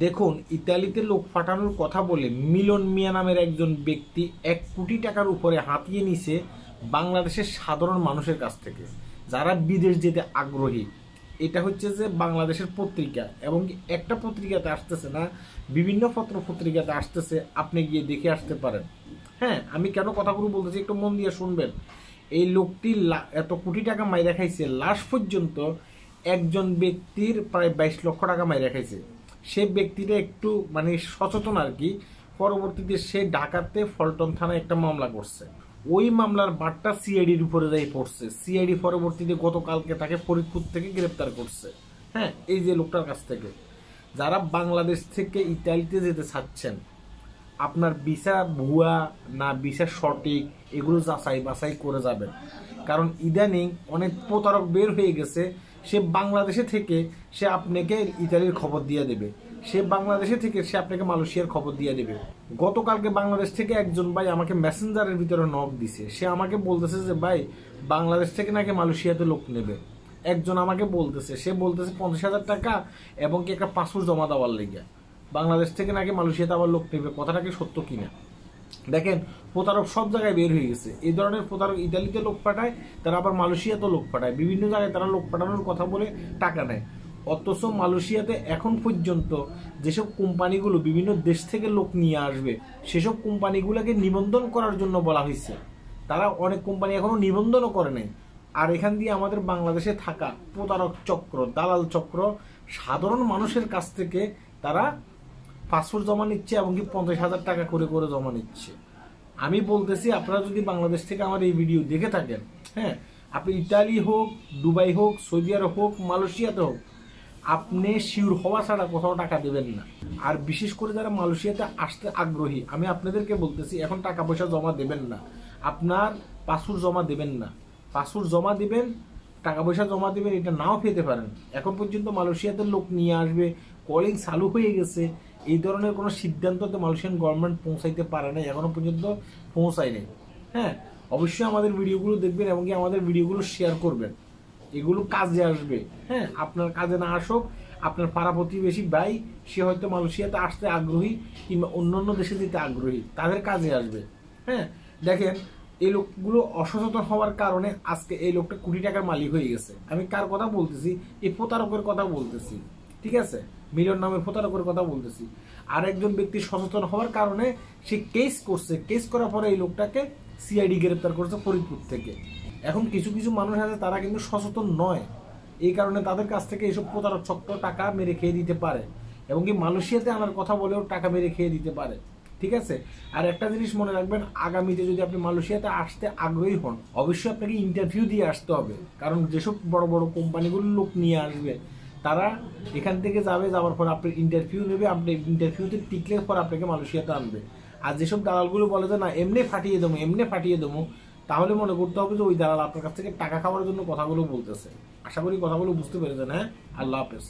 দেখুন, ইতালিতে লোক পাঠানোর কথা বলে মিলন মিয়া নামের একজন ব্যক্তি 1 কোটি টাকার উপরে হাতিয়ে নিছে বাংলাদেশের সাধারণ মানুষের কাছ থেকে, যারা বিদেশ যেতে আগ্রহী। এটা হচ্ছে যে বাংলাদেশের পত্রিকা, এবং একটা পত্রিকাতে আসতেছে না, বিভিন্ন পত্র পত্রিকাতে আসতেছে, আপনি গিয়ে দেখে আসতে পারেন। হ্যাঁ, আমি কেন কথাগুলো বলতেছি একটু মন দিয়ে শুনবেন। এই লোকটি এত কোটি টাকা মাইরা খাইছে, লাস্ট পর্যন্ত একজন ব্যক্তির প্রায় 22 লক্ষ টাকা মাইরা খাইছে। সে ব্যক্তিটা একটু মানে সচেতন আর কি। পরবর্তীতে সে ঢাকাতে ফলটন থানায় একটা মামলা করছে। ওই মামলার বারটা সিআইডির উপরে যাই পড়ছে। সিআইডি পরবর্তীতে গতকালকে তাকে ফরিদপুর থেকে গ্রেপ্তার করছে। হ্যাঁ, এই যে লোকটার কাছ থেকে। যারা বাংলাদেশ থেকে ইতালিতে যেতে চাচ্ছেন, আপনার ভিসা ভুয়া না ভিসা সঠিক এগুলো যাচাই বাছাই করে যাবেন। কারণ ইদানিং অনেক প্রতারক বের হয়ে গেছে। সে বাংলাদেশে থেকে সে আপনাকে ইতালির খবর দিয়ে দেবে, সে বাংলাদেশে থেকে সে আপনাকে মালয়েশিয়ার খবর দিয়ে দেবে। গতকালকে বাংলাদেশ থেকে একজন ভাই আমাকে মেসেঞ্জারের ভিতরে নক দিছে। সে আমাকে বলতেছে যে ভাই, বাংলাদেশ থেকে নাকি মালয়েশিয়াতে লোক নেবে। একজন আমাকে বলতেছে, সে বলতেছে 50,000 টাকা এবং কি একটা পাসপোর্ট জমা দেওয়ার লেগে বাংলাদেশ থেকে নাকি মালয়েশিয়াতে আবার লোক নেবে। কথাটা কি সত্য কিনা? দেখেন, প্রতারক সব জায়গায় বের হয়ে গেছে। এই ধরনের প্রতারক ইতালিতে লোক পাঠায়, তারা আবার মালয়েশিয়াতেও লোক পাঠায়। বিভিন্ন জায়গায় তারা লোক পাঠানোর কথা বলে টাকা নেয়। অথচ মালয়েশিয়াতে এখন পর্যন্ত যেসব কোম্পানিগুলো বিভিন্ন দেশ থেকে লোক নিয়ে আসবে, সেসব কোম্পানিগুলোকে নিবন্ধন করার জন্য বলা হয়েছে। তারা অনেক কোম্পানি এখনো নিবন্ধনও করে নাই। আর এখান দিয়ে আমাদের বাংলাদেশে থাকা প্রতারক চক্র, দালাল চক্র সাধারণ মানুষের কাছ থেকে তারা পাসপোর্ট জমা নিচ্ছে এবং কি 50,000 টাকা করে করে জমা নিচ্ছে। আমি বলতেছি, আপনারা যদি বাংলাদেশ থেকে আমার এই ভিডিও দেখে থাকেন, হ্যাঁ, আপনি ইতালি হোক, দুবাই হোক, সৌদি আরব হোক, মালয়েশিয়াতে হোক, আপনি শিওর হওয়া ছাড়া কোথাও টাকা দেবেন না। আর বিশেষ করে যারা মালয়েশিয়াতে আসতে আগ্রহী, আমি আপনাদেরকে বলতেছি, এখন টাকা পয়সা জমা দেবেন না, আপনার পাসপোর্ট জমা দেবেন না। পাসপোর্ট জমা দিবেন, টাকা পয়সা জমা দিবেন, এটা নাও পেতে পারেন। এখন পর্যন্ত মালয়েশিয়াতে লোক নিয়ে আসবে, কলিং চালু হয়ে গেছে, এই ধরনের কোনো সিদ্ধান্ততে মালয়েশিয়ান গভর্নমেন্ট পৌঁছাইতে পারে না, এখনো পর্যন্ত পৌঁছায় নাই। হ্যাঁ, অবশ্যই আমাদের ভিডিওগুলো দেখবেন এবং কি আমাদের ভিডিওগুলো শেয়ার করবেন, এগুলো কাজে আসবে। হ্যাঁ, আপনার কাজে না আসুক, আপনার পাড়া প্রতিবেশী ভাই, সে হয়তো মালয়েশিয়াতে আসতে আগ্রহী কিংবা অন্যান্য দেশে যেতে আগ্রহী, তাদের কাজে আসবে। হ্যাঁ, দেখেন, এই লোকগুলো অসচেতন হওয়ার কারণে আজকে এই লোকটা কোটি টাকার মালিক হয়ে গেছে। আমি কার কথা বলতেছি? এই প্রতারকের কথা বলতেছি। ঠিক আছে, মিলন নামের প্রতারকের কথা বলতেছি। আর একজন ব্যক্তি সচেতন হওয়ার কারণে সে কেস করছে, কেস করার পরে এই লোকটাকে সিআইডি গ্রেপ্তার করছে ফরিদপুর থেকে। এখন কিছু কিছু মানুষ আছে তারা কিন্তু সচেতন নয়, এই কারণে তাদের কাছ থেকে এইসব প্রতারক চক্র টাকা মেরে খেয়ে দিতে পারে এবং কি মালয়েশিয়াতে আনার কথা বলেও টাকা মেরে খেয়ে দিতে পারে। ঠিক আছে, আর একটা জিনিস মনে রাখবেন, আগামীতে যদি আপনি মালয়েশিয়াতে আসতে আগ্রহী হন, অবশ্যই আপনাকে ইন্টারভিউ দিয়ে আসতে হবে। কারণ যেসব বড় বড় কোম্পানিগুলো লোক নিয়ে আসবে, তারা এখান থেকে যাবে, যাওয়ার পর আপনার ইন্টারভিউ নেবে, আপনি ইন্টারভিউতে টিকলে পর আপনাকে মালয়েশিয়াতে আনবে। আর যেসব দালালগুলো বলে যে না এমনি ফাটিয়ে দেবো, এমনি ফাটিয়ে দেবো, তাহলে মনে করতে হবে যে ওই দালাল আপনার কাছ থেকে টাকা খাওয়ার জন্য কথাগুলো বলতেছে। আশা করি কথাগুলো বুঝতে পেরেছেন। হ্যাঁ, আল্লাহ হাফেজ।